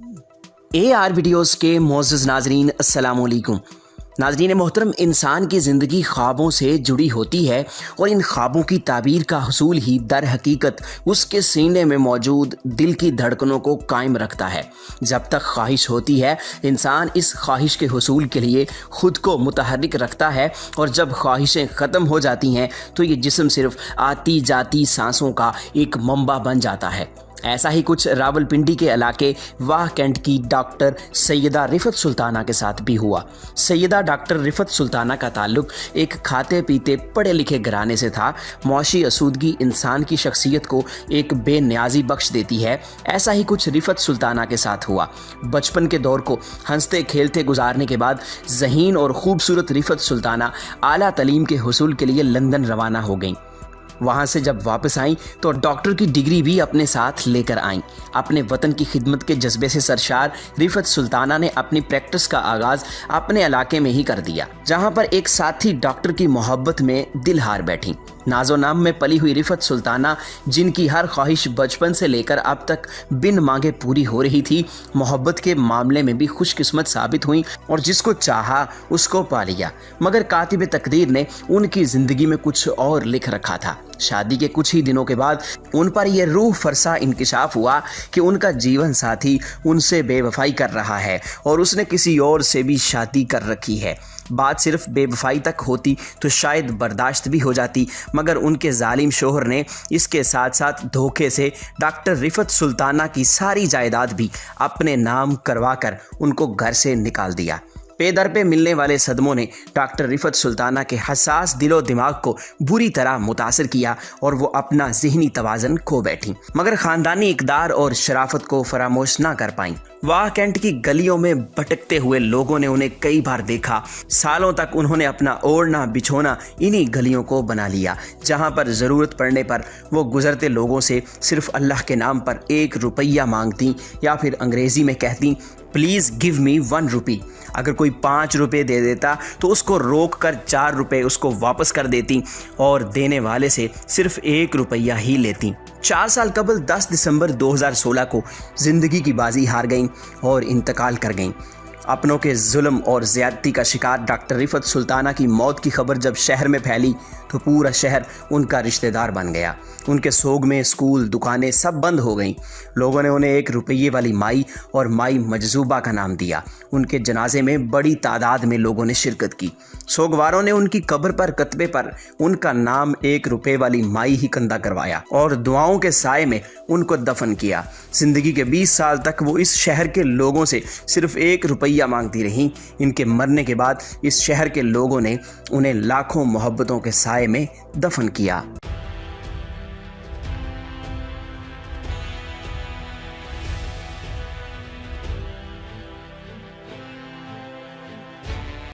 AR videos کے معزز ناظرین السلام علیکم۔ ناظرین محترم، انسان کی زندگی خوابوں سے جڑی ہوتی ہے اور ان خوابوں کی تعبیر کا حصول ہی در حقیقت اس کے سینے میں موجود دل کی دھڑکنوں کو قائم رکھتا ہے۔ جب تک خواہش ہوتی ہے انسان اس خواہش کے حصول کے لیے خود کو متحرک رکھتا ہے، اور جب خواہشیں ختم ہو جاتی ہیں تو یہ جسم صرف آتی جاتی سانسوں کا ایک منبع بن جاتا ہے۔ ایسا ہی کچھ راولپنڈی کے علاقے واہ کینٹ کی ڈاکٹر سیدہ رفعت سلطانہ کے ساتھ بھی ہوا۔ سیدہ ڈاکٹر رفعت سلطانہ کا تعلق ایک کھاتے پیتے پڑھے لکھے گھرانے سے تھا۔ معاشی آسودگی انسان کی شخصیت کو ایک بے نیازی بخش دیتی ہے۔ ایسا ہی کچھ رفعت سلطانہ کے ساتھ ہوا۔ بچپن کے دور کو ہنستے کھیلتے گزارنے کے بعد ذہین اور خوبصورت رفعت سلطانہ اعلیٰ تعلیم کے حصول کے لیے لندن روانہ ہو گئیں۔ وہاں سے جب واپس آئیں تو ڈاکٹر کی ڈگری بھی اپنے ساتھ لے کر آئیں۔ اپنے وطن کی خدمت کے جذبے سے سرشار رفعت سلطانہ نے اپنی پریکٹس کا آغاز اپنے علاقے میں ہی کر دیا، جہاں پر ایک ساتھی ڈاکٹر کی محبت میں دل ہار بیٹھیں۔ ناز و نام میں پلی ہوئی رفعت سلطانہ، جن کی ہر خواہش بچپن سے لے کر اب تک بن مانگے پوری ہو رہی تھی، محبت کے معاملے میں بھی خوش قسمت ثابت ہوئیں اور جس کو چاہا اس کو پا لیا۔ مگر کاتب تقدیر نے ان کی زندگی میں کچھ اور لکھ رکھا تھا۔ شادی کے کچھ ہی دنوں کے بعد ان پر یہ روح فرسا انکشاف ہوا کہ ان کا جیون ساتھی ان سے بے وفائی کر رہا ہے اور اس نے کسی اور سے بھی شادی کر رکھی ہے۔ بات صرف بے وفائی تک ہوتی تو شاید برداشت بھی ہو جاتی، مگر ان کے ظالم شوہر نے اس کے ساتھ ساتھ دھوکے سے ڈاکٹر رفعت سلطانہ کی ساری جائیداد بھی اپنے نام کروا کر ان کو گھر سے نکال دیا۔ پے در پہ ملنے والے صدموں نے ڈاکٹر رفعت سلطانہ کے حساس دل و دماغ کو بری طرح متاثر کیا اور وہ اپنا ذہنی توازن کھو بیٹھیں، مگر خاندانی اقدار اور شرافت کو فراموش نہ کر پائیں۔ واہ کینٹ کی گلیوں میں بھٹکتے ہوئے لوگوں نے انہیں کئی بار دیکھا۔ سالوں تک انہوں نے اپنا اوڑھنا بچھونا انہی گلیوں کو بنا لیا، جہاں پر ضرورت پڑنے پر وہ گزرتے لوگوں سے صرف اللہ کے نام پر 1 روپیہ مانگتیں، یا پھر انگریزی میں کہتیں پلیز گیو می 1 روپی۔ اگر کوئی 5 روپے دے دیتا تو اس کو روک کر 4 روپے اس کو واپس کر دیتی اور دینے والے سے صرف 1 روپیہ ہی لیتی۔ 4 سال قبل 10 دسمبر 2016 کو زندگی کی بازی ہار گئیں اور انتقال کر گئیں۔ اپنوں کے ظلم اور زیادتی کا شکار ڈاکٹر رفعت سلطانہ کی موت کی خبر جب شہر میں پھیلی تو پورا شہر ان کا رشتہ دار بن گیا۔ ان کے سوگ میں اسکول، دکانیں سب بند ہو گئیں۔ لوگوں نے انہیں 1 روپیے والی مائی اور مائی مجذوبہ کا نام دیا۔ ان کے جنازے میں بڑی تعداد میں لوگوں نے شرکت کی۔ سوگواروں نے ان کی قبر پر کتبے پر ان کا نام 1 روپے والی مائی ہی کندہ کروایا اور دعاؤں کے سائے میں ان کو دفن کیا۔ زندگی کے 20 سال تک وہ اس شہر کے لوگوں سے صرف 1 روپیہ مانگتی رہیں۔ ان کے مرنے کے بعد اس شہر کے لوگوں نے انہیں لاکھوں محبتوں کے سائے میں دفن کیا۔